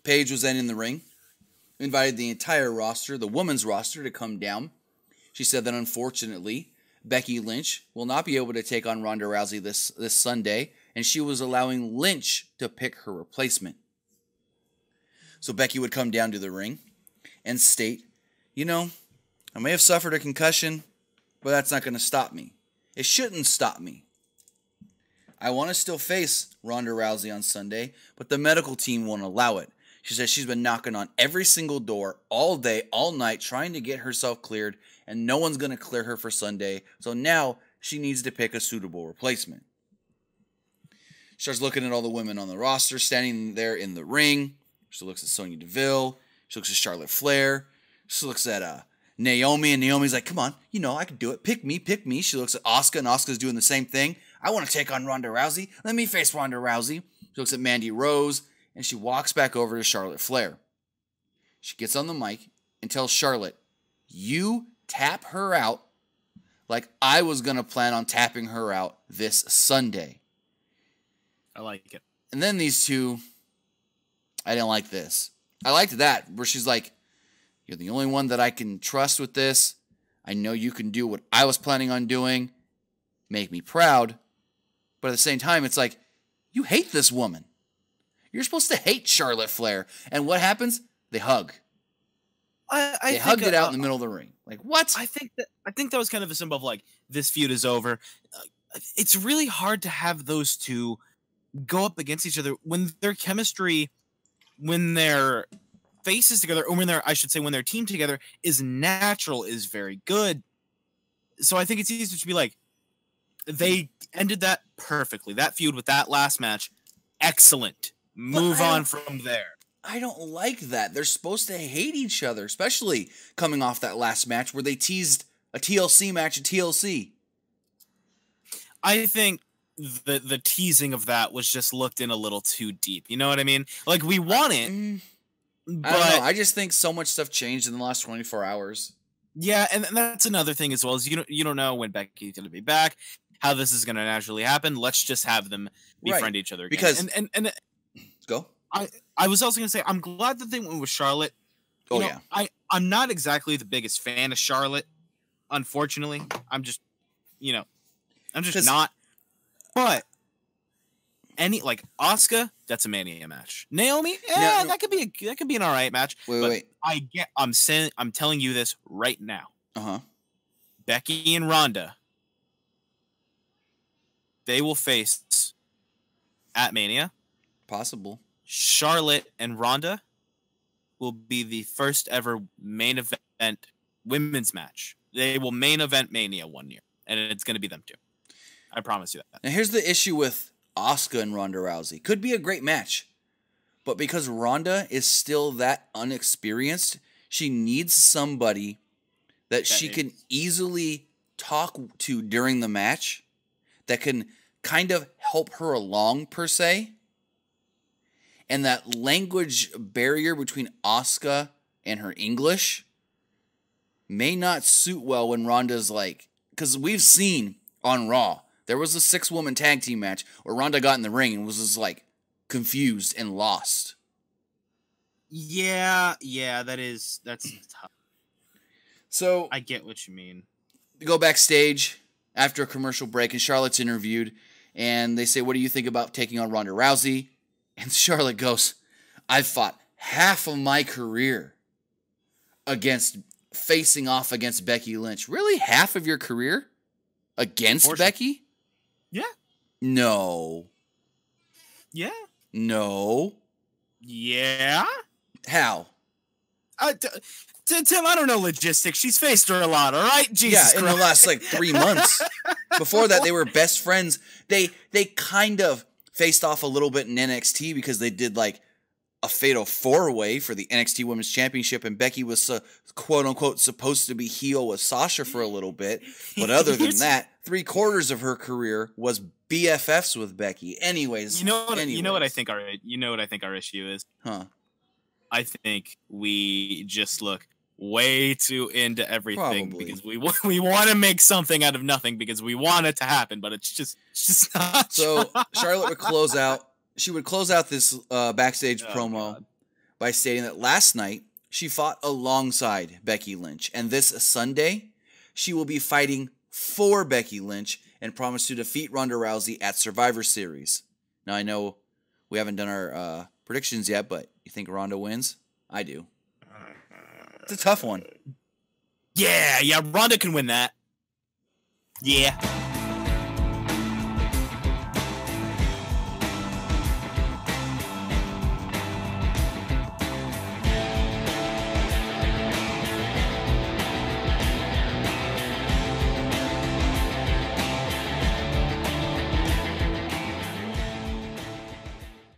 Paige was then in the ring, invited the entire roster, the women's roster, to come down. She said that unfortunately, Becky Lynch will not be able to take on Ronda Rousey this Sunday, and she was allowing Lynch to pick her replacement. So Becky would come down to the ring and state, you know, I may have suffered a concussion, but that's not going to stop me. It shouldn't stop me. I want to still face Ronda Rousey on Sunday, but the medical team won't allow it. She says she's been knocking on every single door all day, all night, trying to get herself cleared, and no one's going to clear her for Sunday, so now she needs to pick a suitable replacement. She starts looking at all the women on the roster standing there in the ring. She looks at Sonya Deville. She looks at Charlotte Flair. She looks at Naomi, and Naomi's like, come on, you know, I can do it. Pick me, pick me. She looks at Asuka, and Asuka's doing the same thing. I want to take on Ronda Rousey. Let me face Ronda Rousey. She looks at Mandy Rose, and she walks back over to Charlotte Flair. She gets on the mic and tells Charlotte, you tap her out like I was going to plan on tapping her out this Sunday. I like it. And then these two, I didn't like this. I liked that, where she's like, you're the only one that I can trust with this. I know you can do what I was planning on doing. Make me proud. But at the same time, it's like, you hate this woman. You're supposed to hate Charlotte Flair. And what happens? They hug. They hugged it out in the middle of the ring. Like, what? I think that was kind of a symbol of, like, this feud is over. It's really hard to have those two go up against each other when their chemistry, when their faces together, or when their team together is natural, is very good. So I think it's easy to be like, they ended that perfectly. That feud with that last match, excellent. Move on from there. I don't like that. They're supposed to hate each other, especially coming off that last match where they teased a TLC match at TLC. I think the teasing of that was just looked in a little too deep. You know what I mean? Like, we want it, but I don't know. I just think so much stuff changed in the last 24 hours. Yeah, and that's another thing as well, is you don't know when Becky's going to be back, how this is going to naturally happen. Let's just have them befriend each other again. Because and go. I was also going to say, I'm glad that they went with Charlotte. I'm not exactly the biggest fan of Charlotte, unfortunately. I'm just not. But like Asuka, that's a Mania match. Naomi, that could be an all right match. Wait. I'm telling you this right now. Becky and Ronda, they will face at Mania. Possible. Charlotte and Ronda will be the first ever main event women's match. They will main event Mania one year, and it's going to be them too. I promise you that. Now here's the issue with Asuka and Ronda Rousey. Could be a great match, but because Ronda is still that unexperienced, she needs somebody that she can easily talk to during the match, that can kind of help her along, per se. And that language barrier between Asuka and her English may not suit well when Ronda's like, because we've seen on Raw, there was a 6-woman tag team match where Ronda got in the ring and was just like confused and lost. Yeah, that's tough. So I get what you mean. We go backstage after a commercial break, and Charlotte's interviewed, and they say, what do you think about taking on Ronda Rousey? And Charlotte goes, I've fought half of my career facing off against Becky Lynch. Really? Half of your career? Against Becky? Yeah. No. Yeah. No. Yeah. How? Tim, I don't know logistics. She's faced her a lot, all right? Jesus Christ. In the last, 3 months. Before that, they were best friends. They kind of faced off a little bit in NXT because they did, a fatal 4-way for the NXT Women's Championship, and Becky was, quote-unquote, supposed to be heel with Sasha for a little bit. But other than that, 3/4 of her career was BFFs with Becky. Anyways. You know what I think our issue is? Huh. I think we just look way too into everything. Probably. Because we want to make something out of nothing because we want it to happen, but it's just not. So Charlotte would close out. She would close out this backstage promo by stating that last night she fought alongside Becky Lynch, and this Sunday she will be fighting for Becky Lynch and promised to defeat Ronda Rousey at Survivor Series. Now, I know we haven't done our predictions yet, but you think Ronda wins? I do. It's a tough one. Yeah, Ronda can win that. Yeah.